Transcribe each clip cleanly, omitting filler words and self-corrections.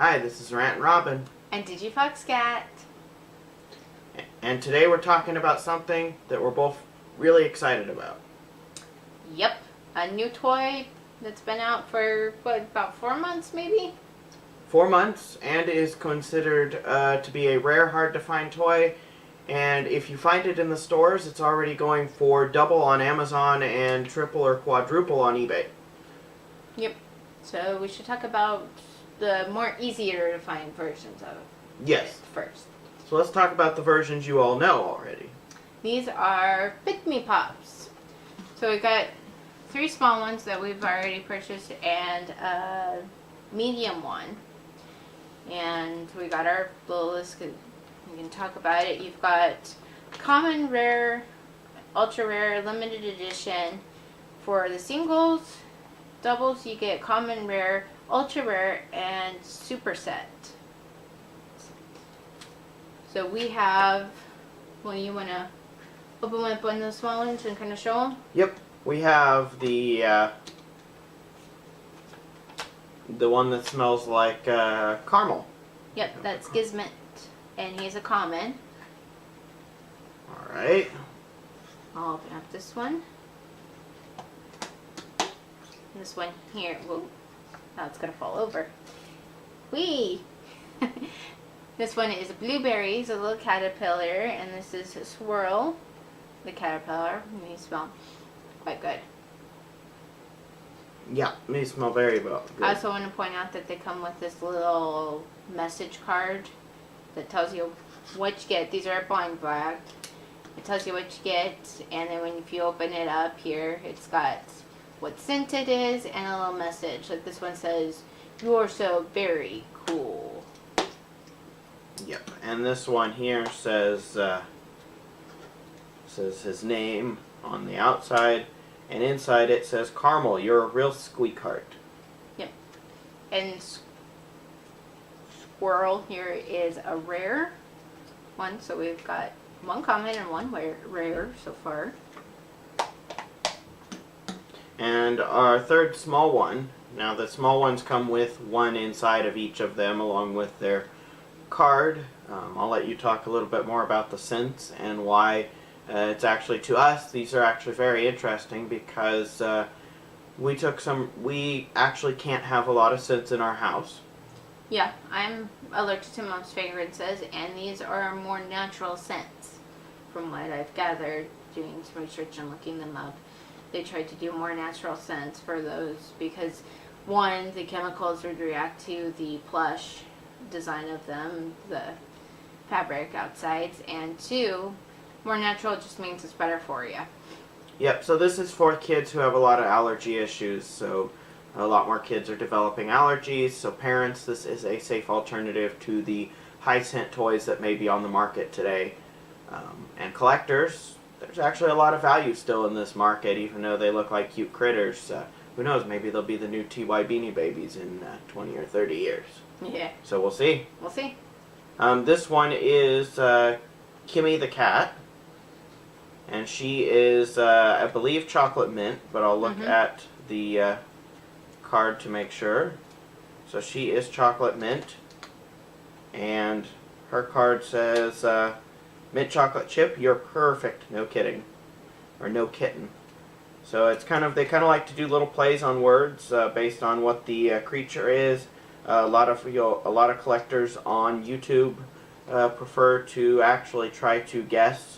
Hi, this is Rant and Robin. And Digifoxcat. And today we're talking about something that we're both really excited about. Yep, a new toy that's been out for, about 4 months maybe? 4 months, and is considered to be a rare, hard-to-find toy. And if you find it in the stores, it's already going for double on Amazon and triple or quadruple on eBay. Yep, so we should talk about the more easier to find versions of Yes. it first. So let's talk about the versions you all know already. These are Pikmi Pops. So we've got 3 small ones that we've already purchased and a medium one. And we got our little list. We can talk about it. You've got common, rare, ultra rare, limited edition. For the singles, doubles, you get common, rare, ultra rare, and super set. So we have, well, you want to open up one of the small ones and kind of show them? Yep, we have the one that smells like caramel. Yep, that's Gizmit, and he's a common. Alright. I'll open up this one. This one here, whoa, now it's going to fall over. Whee! This one is Blueberries, a little caterpillar, and this is Swirl, the caterpillar. They smell quite good. Yeah, they smell very well. Good. I also want to point out that they come with this little message card that tells you what you get. These are a blind bag. It tells you what you get, and then if you open it up here, it's got what scent it is and a little message. Like this one says, "You're so very cool." Yep, and this one here says his name on the outside, and inside it says, "Caramel, you're a real squeakheart." Yep, and Squirrel here is a rare one, so we've got one common and one rare so far. And our third small one. Now the small ones come with one inside of each of them along with their card. I'll let you talk a little bit more about the scents and why it's actually, to us, these are actually very interesting because we actually can't have a lot of scents in our house. Yeah, I'm allergic to Mom's fragrances, and these are more natural scents from what I've gathered doing some research and looking them up. They tried to do more natural scents for those because, one, the chemicals would react to the plush design of them, the fabric outsides, and 2, more natural just means it's better for you. Yep, so this is for kids who have a lot of allergy issues, so a lot more kids are developing allergies, so parents, this is a safe alternative to the high scent toys that may be on the market today. And collectors, there's actually a lot of value still in this market, even though they look like cute critters. Who knows, maybe they'll be the new TY Beanie Babies in 20 or 30 years. Yeah. So we'll see. We'll see. This one is Kimmy the cat. And she is, I believe, chocolate mint, but I'll look at the card to make sure. So she is chocolate mint. And her card says, mint chocolate chip, you're perfect, no kidding. Or no kitten. So it's they kind of like to do little plays on words based on what the creature is. A lot of collectors on YouTube prefer to actually try to guess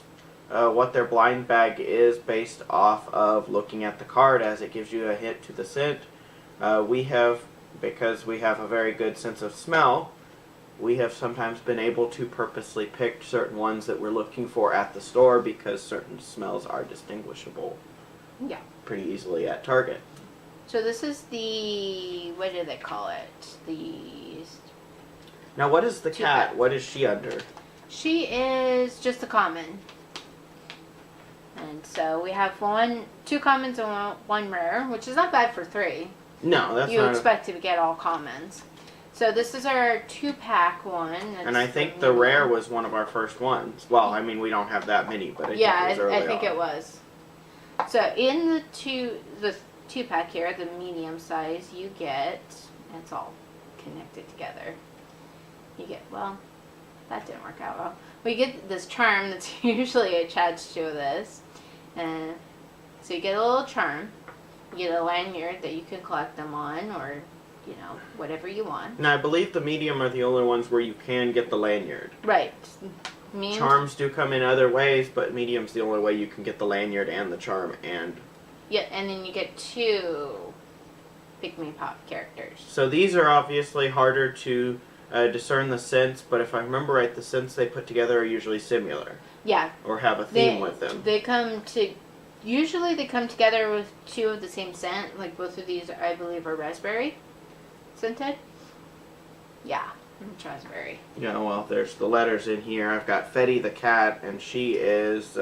what their blind bag is based off of looking at the card, as it gives you a hint to the scent. Because we have a very good sense of smell, we have sometimes been able to purposely pick certain ones that we're looking for at the store because certain smells are distinguishable pretty easily at Target. So this is the, what do they call it? Now what is the cat? What is she under? She is just a common. And so we have 2 commons and one rare, which is not bad for 3. No, that's you not. You expect to get all commons. So this is our 2-pack one. And I think the rare was one of our first ones. Well, I mean, we don't have that many, but I think it was. So in the 2-pack here, the medium size, you get, it's all connected together. you get, well, that didn't work out well. We get this charm that's usually attached to this. And so you get a little charm. You get a lanyard that you can collect them on, or, whatever you want. Now, I believe the medium are the only ones where you can get the lanyard. Right. Charms do come in other ways, but medium's the only way you can get the lanyard and the charm and... Yeah, and then you get 2 Pikmi Pop characters. So these are obviously harder to discern the scents, but if I remember right, the scents they put together are usually similar. Yeah. Or have a theme with them. Usually they come together with 2 of the same scent. Like both of these, I believe, are raspberry scented. Yeah, it's raspberry. Yeah, well, there's the letters in here. I've got Fetty the cat, and she is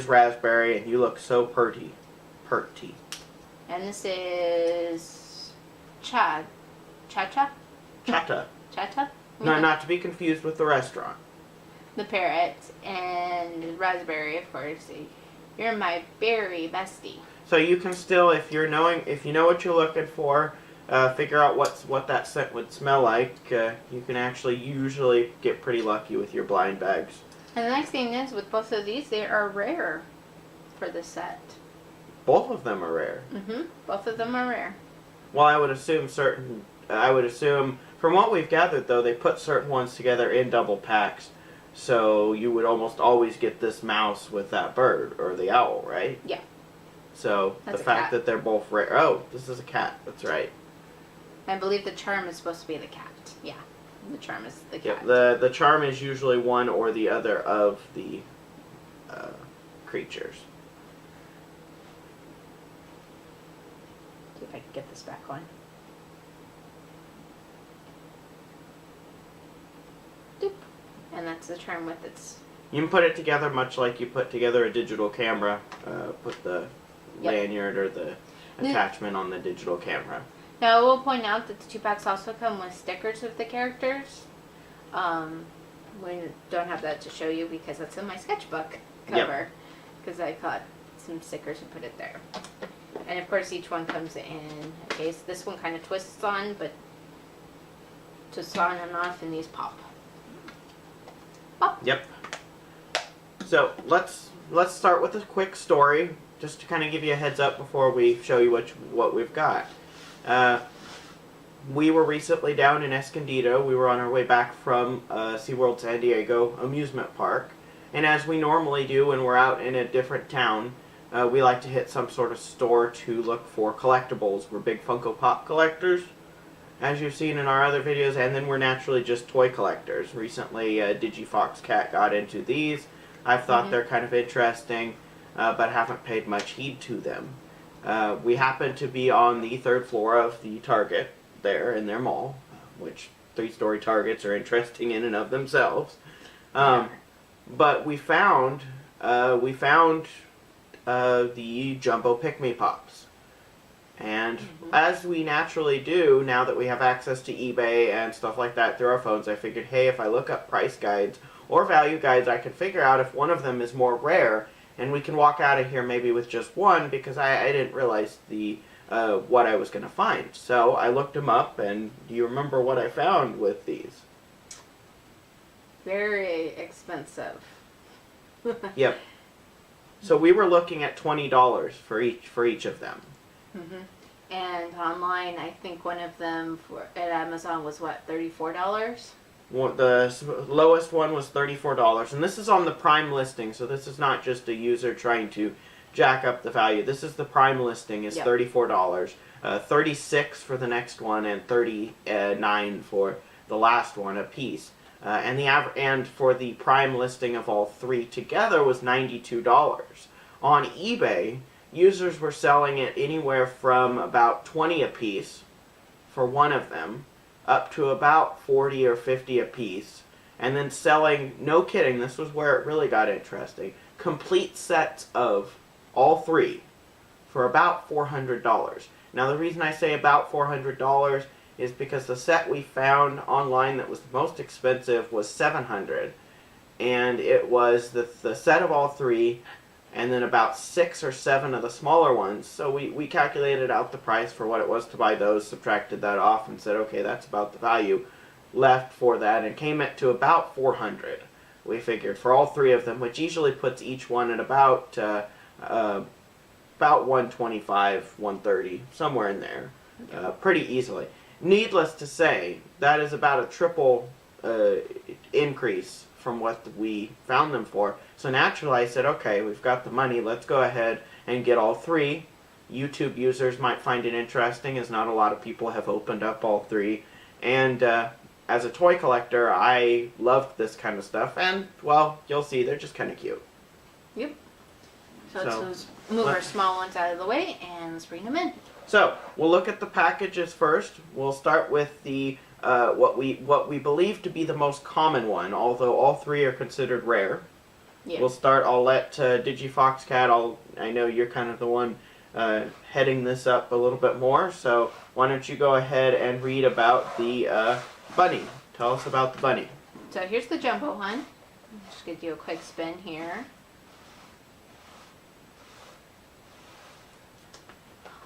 raspberry, and you look so purty. Purty. And this is Chatta. Chatta. Chatta? No, not to be confused with the restaurant. The parrot, and raspberry, of course. You're my berry bestie. So you can still, if you know what you're looking for, figure out what that scent would smell like. You can actually usually get pretty lucky with your blind bags. And the nice thing is, with both of these, they are rare for the set. Both of them are rare. Both of them are rare. Well, I would assume from what we've gathered, though, they put certain ones together in double packs. So you would almost always get this mouse with that bird, or the owl, right? Yeah. So That's the a fact cat. that they're both rare. Oh, this is a cat. That's right. I believe the charm is supposed to be the cat. Yeah. The charm is the cat. Yep, the charm is usually one or the other of the creatures. See if I can get this back on. Doop. And that's the charm with its... You can put it together much like you put together a digital camera. Put the lanyard or the attachment on the digital camera. Now, I will point out that the 2 packs also come with stickers of the characters. We don't have that to show you because that's in my sketchbook cover. Because I caught some stickers and put it there. And of course, each one comes in a case. This one kind of twists on, but twists on and off, and these pop. Pop. Yep. So let's start with a quick story, just to kind of give you a heads up before we show you what we've got. We were recently down in Escondido. We were on our way back from SeaWorld San Diego amusement park. And as we normally do when we're out in a different town, we like to hit some sort of store to look for collectibles. We're big Funko Pop collectors, as you've seen in our other videos, and then we're naturally just toy collectors. Recently, DigiFox Cat got into these. I've thought they're kind of interesting, but haven't paid much heed to them. We happen to be on the 3rd floor of the Target there in their mall, which 3-story Targets are interesting in and of themselves. But we found the Jumbo Pikmi Pops. And as we naturally do, now that we have access to eBay and stuff like that through our phones, I figured, hey, if I look up price guides or value guides, I can figure out if one of them is more rare, and we can walk out of here maybe with just one, because I didn't realize what I was going to find. So I looked them up, and do you remember what I found with these? Very expensive. Yep. So we were looking at $20 for each of them. And online, I think one of them at Amazon was what, $34? The lowest one was $34, and this is on the Prime listing, so this is not just a user trying to jack up the value. This is the Prime listing is $34, $36 for the next one, and $39 for the last one a piece. And for the Prime listing of all 3 together was $92. On eBay, users were selling it anywhere from about $20 a piece for one of them, up to about $40 or $50 a piece, and then selling, no kidding, this was where it really got interesting, complete sets of all 3 for about $400. Now the reason I say about $400 is because the set we found online that was the most expensive was $700, and it was the set of all 3, and then about 6 or 7 of the smaller ones. So we calculated out the price for what it was to buy those, subtracted that off, and said, okay, that's about the value. left for that, and came to about 400. We figured for all three of them, which usually puts each one at about 125, 130, somewhere in there, pretty easily. Needless to say, that is about a triple increase from what we found them for. So naturally I said, okay, we've got the money, let's go ahead and get all three. YouTube users might find it interesting, as not a lot of people have opened up all three. And as a toy collector, I loved this kind of stuff. And, well, you'll see, they're just kind of cute. Yep. So let's move our small ones out of the way, and let's bring them in. So, we'll look at the packages first. We'll start with the what we believe to be the most common one, although all three are considered rare. Yeah. We'll start. I'll let DigiFoxCat. I know you're kind of the one heading this up a little bit more. So why don't you go ahead and read about the bunny? Tell us about the bunny. So here's the jumbo one. I'm just gonna do a quick spin here.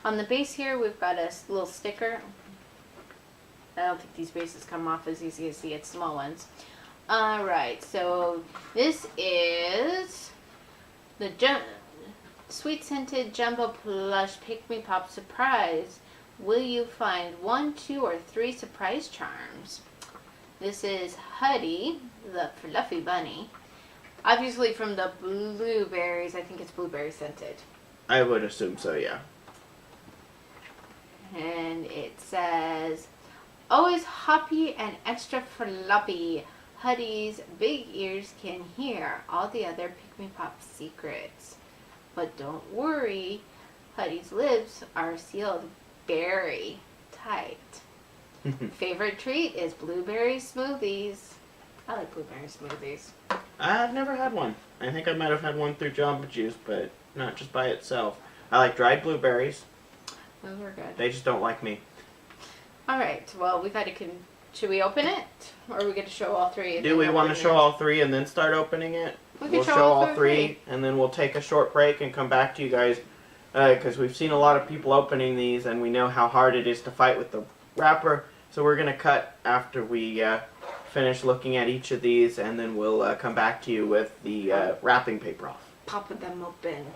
On the base here, we've got a little sticker. I don't think these bases come off as easy as the small ones. Alright, so this is the Sweet Scented Jumbo Plush Pikmi Pop Surprise. Will you find 1, 2, or 3 surprise charms? This is Huddy, the fluffy bunny. Obviously from the blueberries, I think it's blueberry scented. I would assume so, yeah. And it says, always hoppy and extra floppy. Huddy's big ears can hear all the other Pikmi Pop secrets. But don't worry, Huddy's lips are sealed very tight. Favorite treat is blueberry smoothies. I like blueberry smoothies. I've never had one. I think I might have had one through Jamba Juice, but not just by itself. I like dried blueberries. Those are good. They just don't like me. Alright, well, we gotta should we open it? Or are we gonna show all three? Do we want to show all three and then start opening it? We'll show all three, and then we'll take a short break and come back to you guys, because we've seen a lot of people opening these, and we know how hard it is to fight with the wrapper. So we're going to cut after we finish looking at each of these, and then we'll come back to you with the wrapping paper off. Pop them open.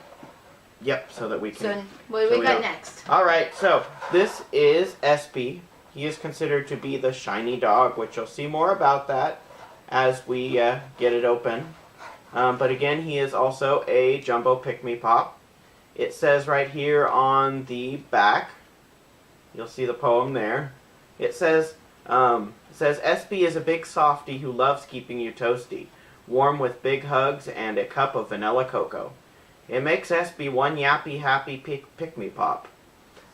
Yep, so that we can... So, what do we got next? Alright, so this is Espy. He is considered to be the shiny dog, which you'll see more about that as we get it open. But again, he is also a Jumbo Pikmi Pop. It says right here on the back, you'll see the poem there. It says, Espy is a big softy who loves keeping you toasty, warm with big hugs and a cup of vanilla cocoa. It makes Espy one yappy happy Pikmi Pop.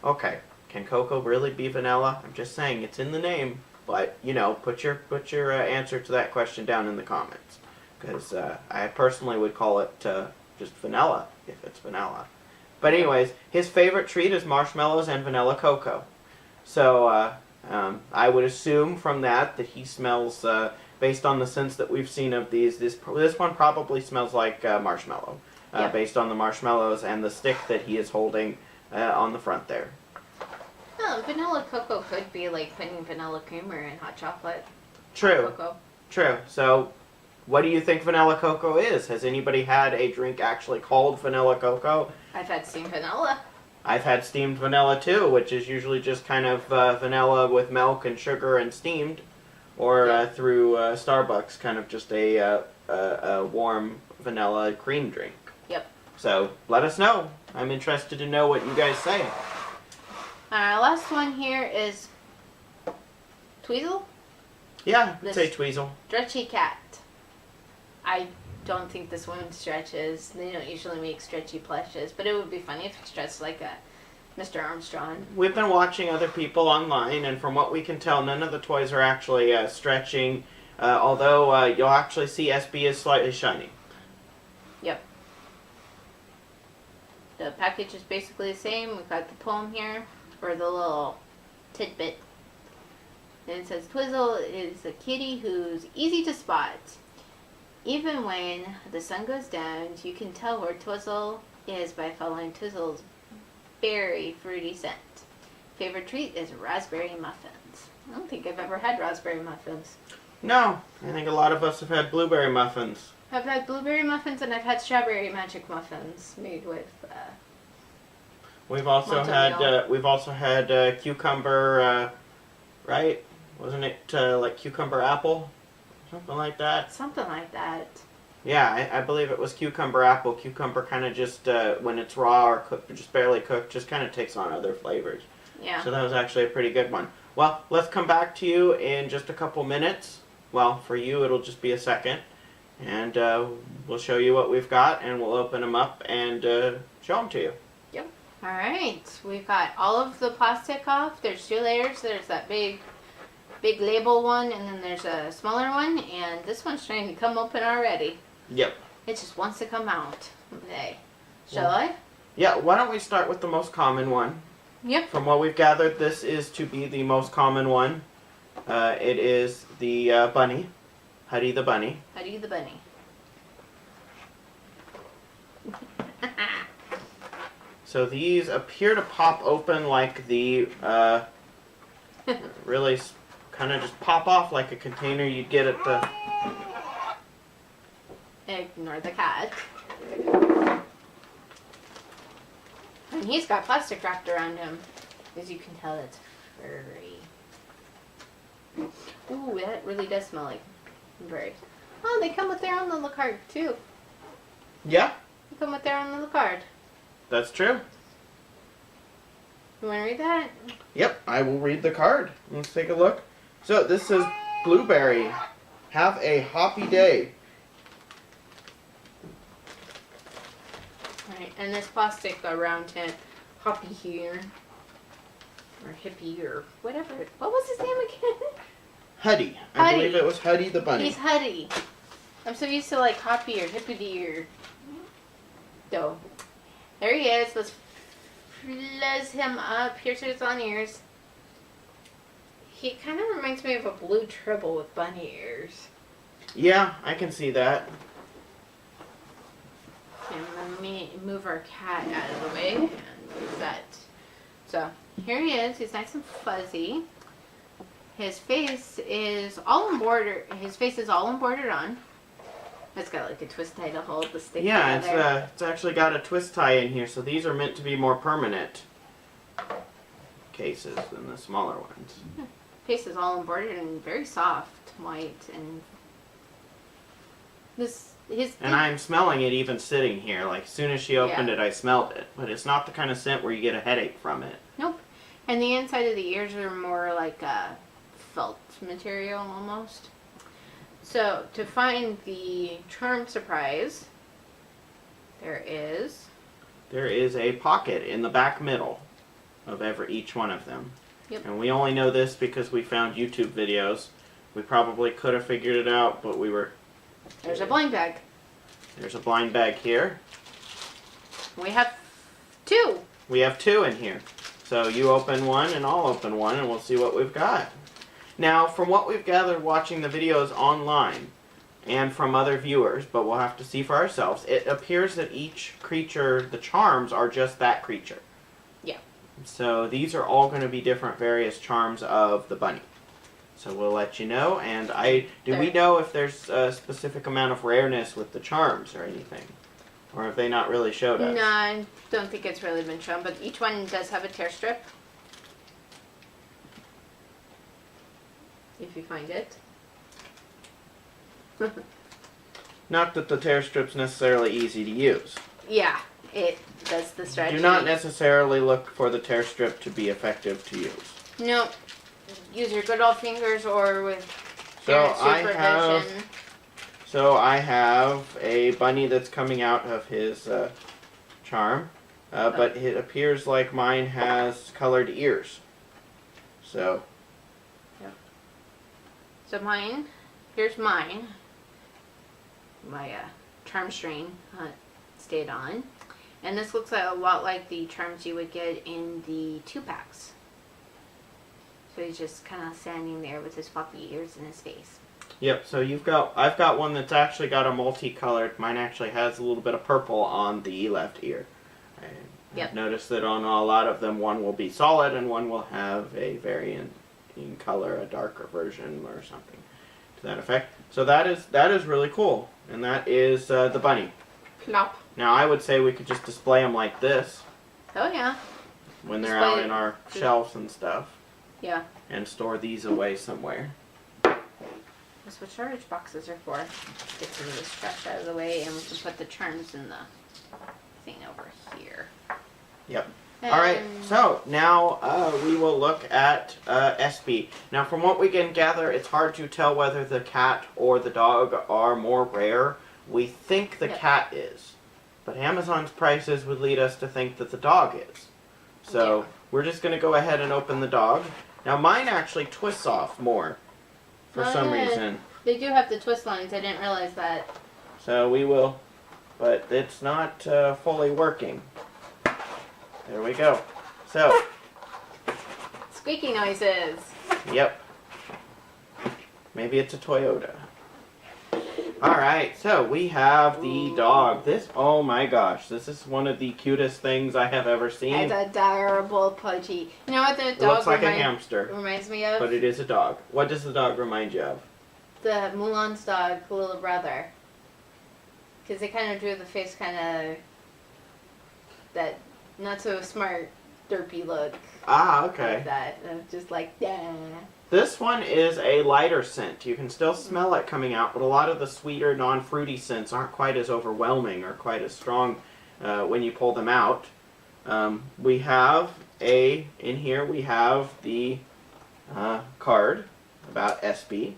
Okay, can cocoa really be vanilla? I'm just saying, it's in the name. But, you know, put your answer to that question down in the comments. Because I personally would call it just vanilla, if it's vanilla. But anyways, his favorite treat is marshmallows and vanilla cocoa. So I would assume from that he smells, based on the scents that we've seen of these, this one probably smells like marshmallow. Yep. Based on the marshmallows and the stick that he is holding on the front there. Oh, vanilla cocoa could be like putting vanilla creamer in hot chocolate. True. Cocoa. True. So, what do you think vanilla cocoa is? Has anybody had a drink actually called vanilla cocoa? I've had steamed vanilla. I've had steamed vanilla too, which is usually just kind of vanilla with milk and sugar and steamed, or through Starbucks, kind of just a warm vanilla cream drink. Yep. So let us know. I'm interested to know what you guys say. Our last one here is Tweezle. Yeah, I'd say Tweezle. Stretchy cat. I don't think this one stretches. They don't usually make stretchy plushes, but it would be funny if it stretched like a Mr. Armstrong. We've been watching other people online, and from what we can tell, none of the toys are actually stretching, although you'll actually see Espy is slightly shiny. Yep. The package is basically the same. We've got the poem here, or the little tidbit. And it says, Twizzle is a kitty who's easy to spot. Even when the sun goes down, you can tell where Twizzle is by following Twizzle's berry fruity scent. Favorite treat is raspberry muffins. I don't think I've ever had raspberry muffins. No, I think a lot of us have had blueberry muffins. I've had blueberry muffins and I've had strawberry magic muffins made with. We've also had cucumber, right? Wasn't it like cucumber apple, something like that? Something like that. Yeah, I believe it was cucumber apple. Cucumber kind of just when it's raw or cooked, just barely cooked, just kind of takes on other flavors. Yeah. So that was actually a pretty good one. Well, let's come back to you in just a couple minutes. Well, for you, it'll just be a second. And we'll show you what we've got, and we'll open them up and show them to you. Yep. All right. We've got all of the plastic off. There's 2 layers. There's that big label one, and then there's a smaller one. And this one's trying to come open already. Yep. It just wants to come out. Okay. Shall I? Yeah, why don't we start with the most common one? Yep. From what we've gathered, this is to be the most common one. It is the bunny. Huddy the bunny. Huddy the bunny. So these appear to pop open like the, really kind of just pop off like a container you'd get at the... Ignore the cat. And he's got plastic wrapped around him. As you can tell, it's furry. Ooh, that really does smell like furry. Oh, they come with their own little card, too. Yeah, They come with their own little card. that's true. You want to read that? Yep, I will read the card. Let's take a look. So this says, Blueberry, have a hoppy day. Alright, and this plastic around him. Hoppy here. Or hippie or whatever. What was his name again? Huddy. I Huddy. believe it was Huddy the bunny. He's Huddy. I'm so used to like Hoppy or Hippity or... So, there he is. Let's fuzz him up. Here's his on ears. He kind of reminds me of a blue tribble with bunny ears. Yeah, I can see that. And let me move our cat out of the way and move that. So, here he is. He's nice and fuzzy. His face is all embroidered. His face is all embroidered on. It's got like a twist tie to hold the stick Yeah, together. it's actually got a twist tie in here, so these are meant to be more permanent cases than the smaller ones. Face is all embroidered and very soft, white, and And I'm smelling it even sitting here. Like, as soon as she opened Yeah. it, I smelled it. But it's not the kind of scent where you get a headache from it. Nope. And the inside of the ears are more like felt material almost. So to find the charm surprise, there is a pocket in the back middle of each one of them. Yep. And we only know this because we found YouTube videos. We probably could have figured it out, but we were... there's a blind bag. There's a blind bag here. We have 2. We have 2 in here. So you open one and I'll open one and we'll see what we've got. Now, from what we've gathered watching the videos online and from other viewers, but we'll have to see for ourselves, it appears that each creature, the charms, are just that creature. Yeah. So these are all going to be different various charms of the bunny. So we'll let you know. And we know if there's a specific amount of rareness with the charms or anything? Or have they not really showed us? No, I don't think it's really been shown, but each one does have a tear strip. If you find it. Not that the tear strip's necessarily easy to use. Yeah, it does the strategy. Do not necessarily look for the tear strip to be effective to use. No. Use your good old fingers or with So parent supervision. I have a bunny that's coming out of his charm, but it appears like mine has colored ears. So. So mine, here's mine. My charm string stayed on. And this looks a lot like the charms you would get in the 2-packs. So he's just kind of standing there with his floppy ears in his face. Yep, so I've got one that's actually got a multicolored. Mine actually has a little bit of purple on the left ear. I've noticed that on a lot of them, one will be solid and one will have a variant You can color a darker version or something to that effect. So that is really cool, and that is the bunny. Plop. Now I would say we could just display them like this. Oh yeah. When they're out in our shelves and stuff. Yeah. And store these away somewhere. That's what storage boxes are for. Get some of this trash out of the way, and we can put the charms in the thing over here. Yep. All right, so now we will look at SB. Now, from what we can gather, it's hard to tell whether the cat or the dog are more rare. We think the cat is, but Amazon's prices would lead us to think that the dog is. So we're just going to go ahead and open the dog. Now, mine actually twists off more for some reason. They do have the twist lines. I didn't realize that. So we will, but it's not fully working. There we go. So. Squeaky noises. Yep. Maybe it's a Toyota. Alright, so we have the dog. This, oh my gosh, this is one of the cutest things I have ever seen. It's adorable, pudgy. You know what the dog looks like a hamster. Reminds me of? But it is a dog. What does the dog remind you of? The Mulan's dog, little brother. Because they kind of drew the face kind of that not so smart, derpy look. Ah, okay. Like that. Just like, yeah. This one is a lighter scent. You can still smell it coming out, but a lot of the sweeter, non-fruity scents aren't quite as overwhelming or quite as strong when you pull them out. We have in here we have the card about SB.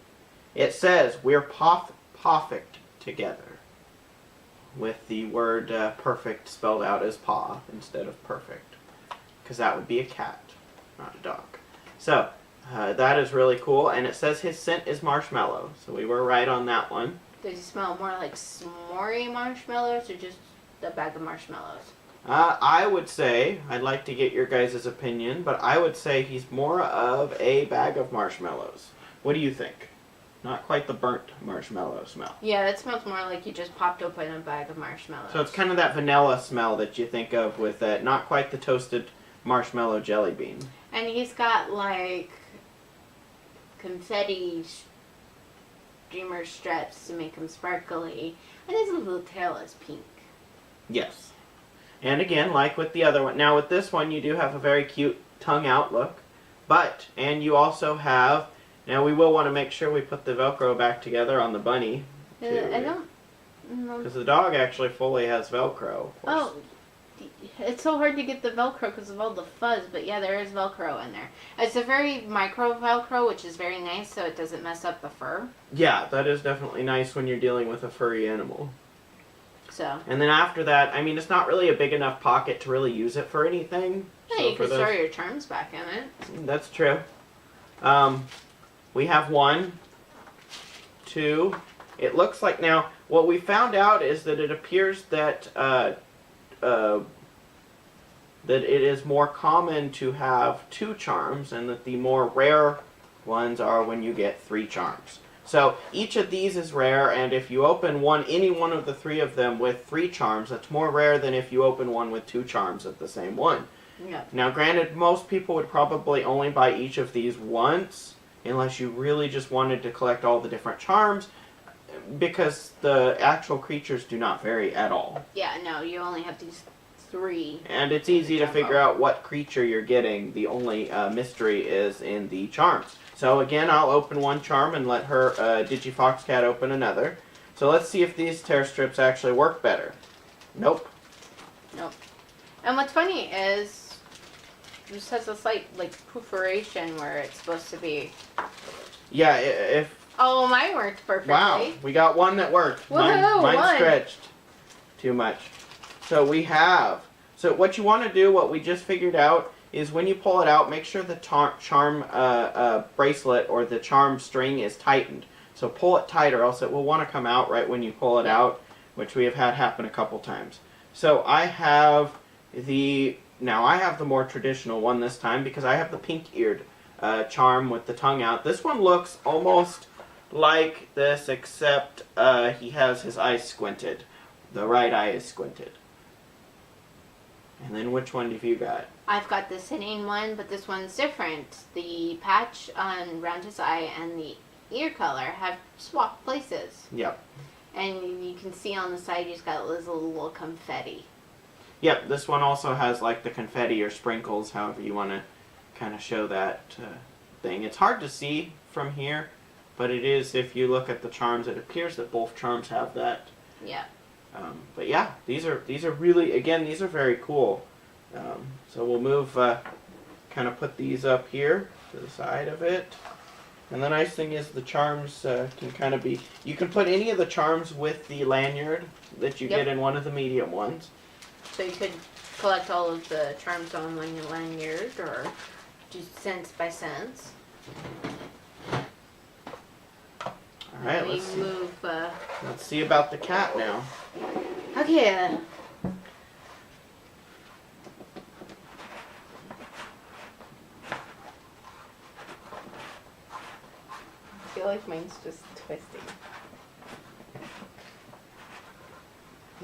It says, we're perfect together. With the word perfect spelled out as paw instead of perfect. Because that would be a cat, not a dog. So, that is really cool. And it says his scent is marshmallow. So we were right on that one. Does he smell more like s'more marshmallows or just a bag of marshmallows? I would say, I'd like to get your guys' opinion, but I would say he's more of a bag of marshmallows. What do you think? Not quite the burnt marshmallow smell. Yeah, it smells more like you just popped open a bag of marshmallows. So it's kind of that vanilla smell that you think of with that, not quite the toasted marshmallow jelly bean. And he's got like confetti streamer straps to make him sparkly. And his little tail is pink. Yes. And again, like with the other one, now with this one you do have a very cute tongue out look. And you also have, now we will want to make sure we put the Velcro back together on the bunny. I don't know. Because the dog actually fully has Velcro. Oh, it's so hard to get the Velcro because of all the fuzz, but yeah, there is Velcro in there. It's a very micro Velcro, which is very nice, so it doesn't mess up the fur. Yeah, that is definitely nice when you're dealing with a furry animal. So. And then after that, I mean, it's not really a big enough pocket to really use it for anything. Yeah, so you can store your charms back in it. That's true. We have 1, 2. It looks like now, what we found out is that it appears that that it is more common to have 2 charms, and that the more rare ones are when you get 3 charms. So each of these is rare, and if you open any one of the 3 of them with 3 charms, that's more rare than if you open one with 2 charms of the same one. Yeah. Now granted, most people would probably only buy each of these once, unless you really just wanted to collect all the different charms, because the actual creatures do not vary at all. Yeah, no, you only have these 3. And it's easy to figure out what creature you're getting. The only mystery is in the charms. So again, I'll open one charm and let her, Digifox Cat, open another. So let's see if these tear strips actually work better. Nope. Nope. And what's funny is, this has a slight, like, perforation where it's supposed to be. Yeah, if... Oh, mine worked perfectly. Wow, we got one that worked. Woohoo, mine stretched too much. So we have... So what you want to do, what we just figured out, is when you pull it out, make sure the charm bracelet or the charm string is tightened. So pull it tighter, else it will want to come out right when you pull it out, which we have had happen a couple times. So I have the more traditional one this time because I have the pink-eared charm with the tongue out. This one looks almost like this, except he has his eyes squinted. The right eye is squinted. And then which one have you got? I've got the sitting one, but this one's different. The patch around his eye and the ear color have swapped places. Yep. And you can see on the side he's got this little confetti. Yep, this one also has like the confetti or sprinkles, however you want to kind of show that thing. It's hard to see from here, but it is, if you look at the charms, it appears that both charms have that. Yeah. But yeah, these are really, again, these are very cool. So we'll move, kind of put these up here to the side of it. And the nice thing is the charms can kind of be, you can put any of the charms with the lanyard that you get in one of the medium ones. So you could collect all of the charms on one lanyard or do cents by cents. Alright, let's see. Move, Let's see about the cat now. okay. I feel like mine's just twisting.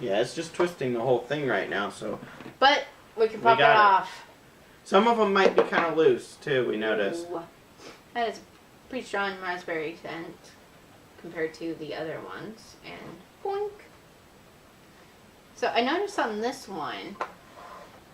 Yeah, it's just twisting the whole thing right now, so. But we can pop it got it. off. Some of them might be kind of loose, too, we noticed. Ooh. That is a pretty strong raspberry scent compared to the other ones. And boink. So I noticed on this one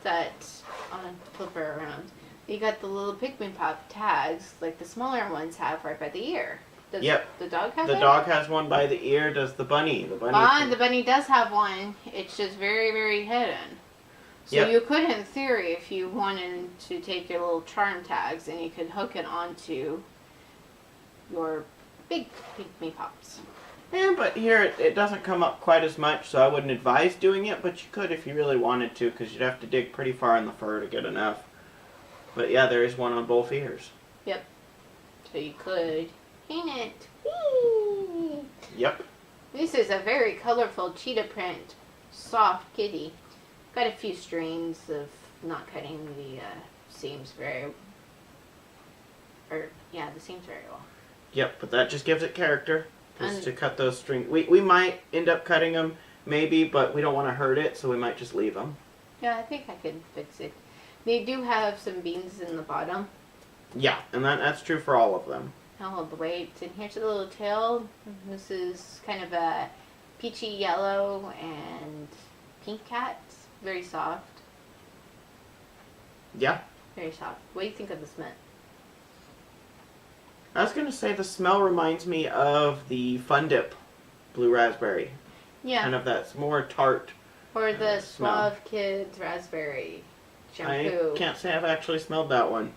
that, I'll flip her around, you got the little Pikmi Pop tags like the smaller ones have right by the ear. Does Yep. the dog have The it? dog has one by the ear. Does the bunny? The bunny. The bunny does have one. It's just very, very hidden. So Yep. you could, in theory, if you wanted to take your little charm tags and you could hook it onto your big Pikmi Pops. Yeah, but here it doesn't come up quite as much, so I wouldn't advise doing it, but you could if you really wanted to, because you'd have to dig pretty far in the fur to get enough. But yeah, there is one on both ears. Yep. So you could paint it. Whee! Yep. This is a very colorful cheetah print, soft kitty. Got a few strings of not cutting the seams the seams very well. Yep, but that just gives it character. Just And to cut those strings. We might end up cutting them, maybe, but we don't want to hurt it, so we might just leave them. yeah, I think I could fix it. They do have some beans in the bottom. Yeah, and that's true for all of them. All the way. And here's a little tail. This is kind of a peachy yellow and pink cat. Very soft. Yeah. Very soft. What do you think of the smell? I was going to say the smell reminds me of the Fun Dip blue raspberry. Yeah. Kind of that's more tart. Or the smell. Suave Kids raspberry shampoo. I can't say I've actually smelled that one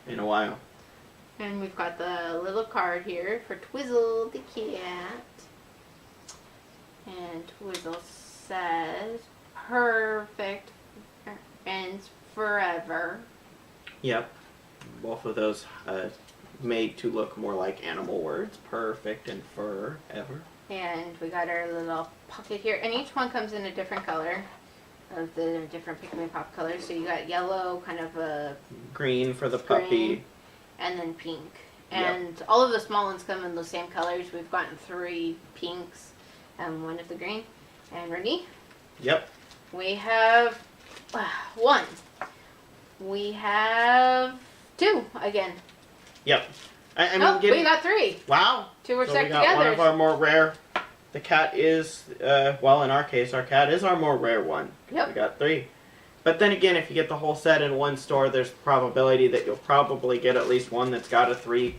in a while. And we've got the little card here for Twizzle the cat. And Twizzle says, perfect friends forever. Yep. Both of those made to look more like animal words. Perfect and forever. And we got our little pocket here. And each one comes in a different color of the different Pikmi Pop colors. So you got yellow, kind of a Green for the puppy. green, and then pink. And all of the small ones come in the same colors. We've gotten 3 pinks and 1 of the green. And ready? Yep. We have 1. We have 2 again. Yep. I mean, Oh, getting, we got 3. wow. 2 were So stuck we got together. one of our more rare. The cat is, well, in our case, our cat is our more rare one. Yep. We got 3. But then again, if you get the whole set in one store, there's the probability that you'll probably get at least one that's got a 3.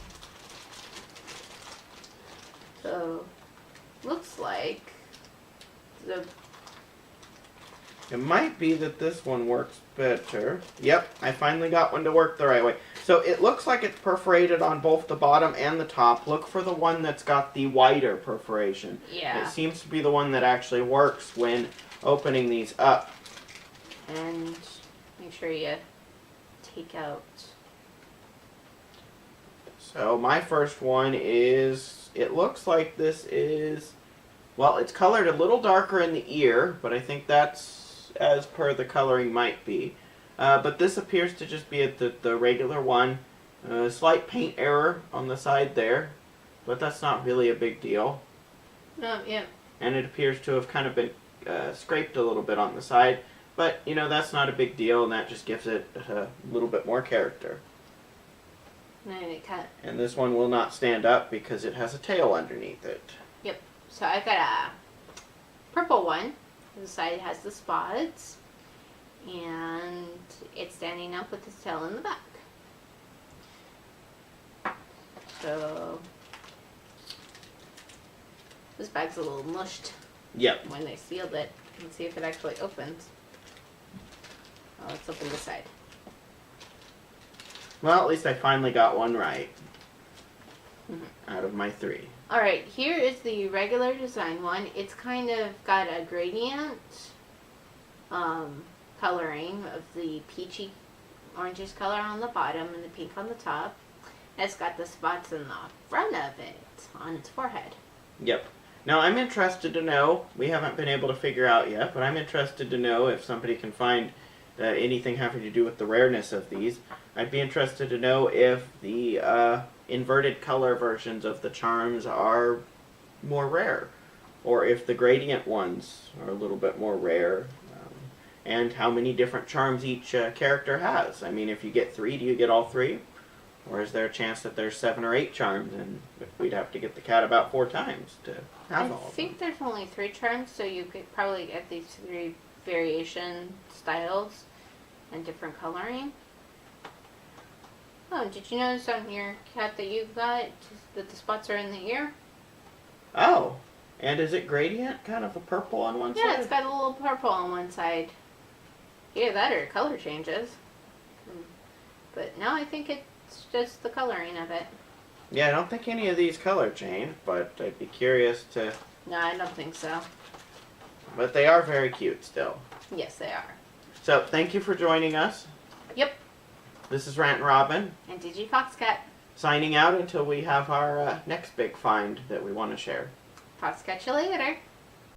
So, looks like the It might be that this one works better. Yep, I finally got one to work the right way. So it looks like it's perforated on both the bottom and the top. Look for the one that's got the wider perforation. yeah. It seems to be the one that actually works when opening these up. And make sure you take out. So my first one is, it looks like this is, well, it's colored a little darker in the ear, but I think that's as per the coloring might be. But this appears to just be the regular one. Slight paint error on the side there, but that's not really a big deal. Yeah. And it appears to have kind of been scraped a little bit on the side. But, you know, that's not a big deal, and that just gives it a little bit more character. And then it cut. And this one will not stand up because it has a tail underneath it. Yep. So I got a purple one. The side has the spots. And it's standing up with its tail in the back. So this bag's a little mushed. Yep. When they sealed it. Let's see if it actually opens. Oh, let's open this side. Well, at least I finally got one right. Out of my 3. Alright, here is the regular design one. It's kind of got a gradient coloring of the peachy orangish color on the bottom and the pink on the top. It's got the spots in the front of it on its forehead. Yep. Now, I'm interested to know, we haven't been able to figure out yet, but I'm interested to know if somebody can find anything having to do with the rareness of these. I'd be interested to know if the inverted color versions of the charms are more rare, or if the gradient ones are a little bit more rare, and how many different charms each character has. I mean, if you get 3, do you get all 3? Or is there a chance that there's 7 or 8 charms, and we'd have to get the cat about 4 times to have all of them? I think there's only 3 charms, so you could probably get these 3 variation styles and different coloring. Oh, did you notice on your cat that you got that the spots are in the ear? Oh, and is it gradient? Kind of a purple on one side? Yeah, it's got a little purple on one side. Either that or color changes. But now I think it's just the coloring of it. Yeah, I don't think any of these color change, but I'd be curious to... No, I don't think so. But they are very cute still. Yes, they are. So, thank you for joining us. Yep. This is Rant and Robin, And DigiFoxCat. signing out until we have our next big find that we want to share. Fox catch you later.